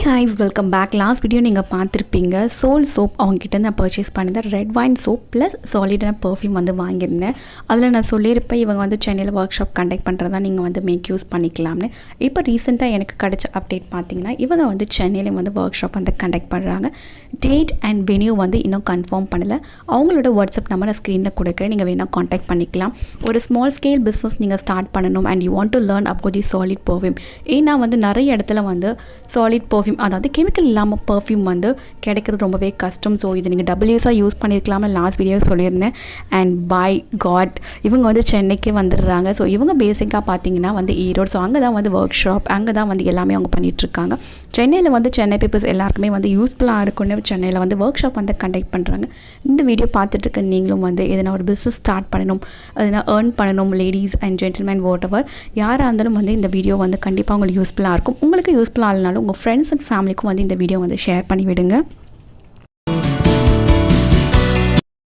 guys, welcome back. Last video நீங்கள் பார்த்திருப்பீங்க soul soap அவங்க கிட்ட நான் பர்ச்சேஸ் பண்ணித ரெட் வைன் சோப் ப்ளஸ் சாலிடான பெர்ஃப்யூம் வந்து வாங்கியிருந்தேன். அதில் நான் சொல்லியிருப்பேன் இவங்க வந்து சென்னையில் ஒர்க் ஷாப் கண்டக்ட் பண்ணுறதா நீங்கள் வந்து மேக் யூஸ் பண்ணிக்கலாம்னு. இப்போ ரீசெண்டாக எனக்கு கிடைச்ச அப்டேட் பார்த்தீங்கன்னா இவங்க வந்து சென்னையிலேயும் வந்து ஒர்க் ஷாப் வந்து கண்டக்ட் பண்ணுறாங்க. டேட் அண்ட் வென்யூ வந்து இன்னும் கன்ஃபார்ம் பண்ணலை. அவங்களோட வாட்ஸ்அப் நம்பர் நான் ஸ்க்ரீனில் கொடுக்குறேன், நீங்கள் வேணால் காண்டாக்ட் பண்ணிக்கலாம். ஒரு ஸ்மால் ஸ்கேல் பிஸ்னஸ் நீங்கள் ஸ்டார்ட் பண்ணணும் and you want to learn about the solid perfume. ஏன்னா வந்து நிறைய இடத்துல வந்து சாலிட் பெர்ஃப்யூம் அதாவது கெமிக்கல் இல்லாமல் பெர்ஃப்யூம் வந்து கிடைக்கிறது ரொம்பவே கஷ்டம். ஸோ இது நீங்கள் டபுள்யூஸாக யூஸ் பண்ணியிருக்கலாம்னு லாஸ்ட் வீடியோ சொல்லியிருந்தேன். அண்ட் பை காட் இவங்க வந்து சென்னைக்கே வந்துடுறாங்க. ஸோ இவங்க பேசிக்காக பார்த்தீங்கன்னா வந்து ஈரோடு, ஸோ அங்கே தான் வந்து ஒர்க் ஷாப், அங்கே தான் வந்து எல்லாமே அவங்க பண்ணிகிட்ருக்காங்க. சென்னையில் வந்து சென்னை பீப்புள்ஸ் எல்லாருக்குமே வந்து யூஸ்ஃபுல்லாக இருக்குன்னு சென்னையில் வந்து ஒர்க் ஷாப் வந்து கண்டக்ட் பண்ணுறாங்க. இந்த வீடியோ பார்த்துட்டு இருக்க நீங்களும் வந்து எதனா ஒரு பிஸ்னஸ் ஸ்டார்ட் பண்ணணும், எதனா ஏர்ன் பண்ணணும், லேடிஸ் அண்ட் ஜென்டில்மேன் வாட்டவர் யாராக இருந்தாலும் வந்து இந்த வீடியோ வந்து கண்டிப்பாக உங்களுக்கு யூஸ்ஃபுல்லாக இருக்கும். உங்களுக்கு யூஸ்ஃபுல்லாக இல்லைனாலும் உங்கள் ஃப்ரெண்ட்ஸ் அண்ட் ஃபேமிலிக்கும் வந்து இந்த வீடியோ வந்து ஷேர் பண்ணி விடுங்க.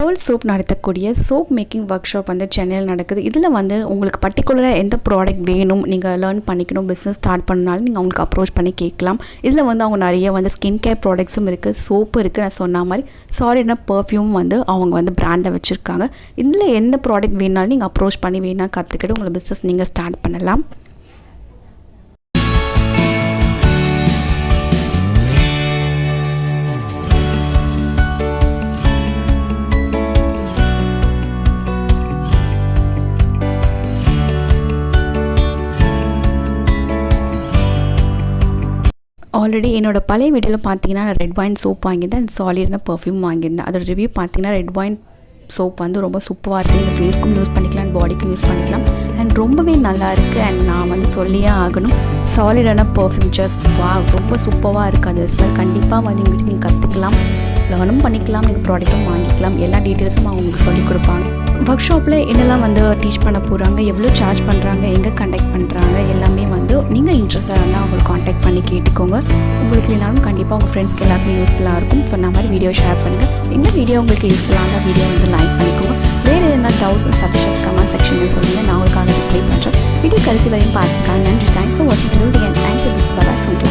சோல் சோப் நடத்தக்கூடிய சோப் மேக்கிங் ஒர்க் ஷாப் வந்து சென்னையில் நடக்குது. இதில் வந்து உங்களுக்கு பர்டிகுலராக எந்த ப்ராடக்ட் வேணும், நீங்கள் லேர்ன் பண்ணிக்கணும், பிஸ்னஸ் ஸ்டார்ட் பண்ணனாலும் நீங்கள் அவங்களுக்கு அப்ரோச் பண்ணி கேட்கலாம். இதில் வந்து அவங்க நிறைய வந்து ஸ்கின் கேர் ப்ராடக்ட்ஸும் இருக்குது, சோப்பு இருக்குது, நான் சொன்ன மாதிரி சாலிடான பெர்ஃப்யூம் வந்து அவங்க வந்து பிராண்டை வச்சுருக்காங்க. இதில் எந்த ப்ராடக்ட் வேணாலும் நீங்கள் அப்ரோச் பண்ணி வேணால் கற்றுக்கிட்டு உங்களை பிஸ்னஸ் நீங்கள் ஸ்டார்ட் பண்ணலாம். ஆல்ரெடி என்னோட பழைய வீடியோவில் பார்த்தீங்கன்னா நான் ரெட் வைன் சோப் வாங்கியிருந்தேன் அண்ட் சாலிடான பெர்ஃப்யூம் வாங்கியிருந்தேன். அதோட ரிவ்யூ பார்த்தீங்கன்னா ரெட் வைன் சோப் வந்து ரொம்ப சூப்பராக இருக்குது. இந்த ஃபேஸ்க்கும் யூஸ் பண்ணிக்கலாம் அண்ட் பாடிக்கும் யூஸ் பண்ணிக்கலாம் அண்ட் ரொம்பவே நல்லா இருக்குது. அண்ட் நான் வந்து சொல்லியே ஆகணும், சாலிடான பெர்ஃப்யூம் ஜஸ்ட் ரொம்ப சூப்பராக இருக்குது. அது ஸ்மெல் கண்டிப்பாக வந்து எங்கிட்ட நீங்கள் கற்றுக்கலாம், லேர்னும் பண்ணிக்கலாம், நீங்கள் ப்ராடக்ட்டும் வாங்கிக்கலாம். எல்லா டீட்டெயில்ஸும் அவங்களுக்கு சொல்லிக் கொடுப்பாங்க. ஒர்க் ஷாப்பில் என்னெல்லாம் வந்து டீச் பண்ண போகிறாங்க, எவ்வளோ சார்ஜ் பண்ணுறாங்க, எங்கே கண்டக்ட் பண்ணுறாங்க, எல்லாமே வந்து நீங்கள் இன்ட்ரெஸ்டாக இருந்தால் அவங்களுக்கு காண்டாக்ட் பண்ணி கேட்டுக்கோங்க. உங்களுக்கு இல்லைனாலும் கண்டிப்பாக உங்கள் ஃப்ரெண்ட்ஸ்க்கு எல்லாருமே யூஸ்ஃபுல்லாக இருக்கும். சொன்ன மாதிரி வீடியோ ஷேர் பண்ணுங்கள். இந்த வீடியோ உங்களுக்கு யூஸ்ஃபுல்லான வீடியோ வந்து லைக் பண்ணிக்கோங்க. வேறு எதனா டவுட்ஸ் அண்ட் சஜஷன்ஸ் கமெண்ட் செக்ஷனில் சொல்லுங்கள், நான் உங்களுக்காக ரிப்ளை பண்ணுறேன். வீடியோ கடைசி வரையும் பார்த்துக்காங்க. நன்றி. தேங்க்ஸ் ஃபார் வாட்சிங். Till the end. Thank you. This is Bye from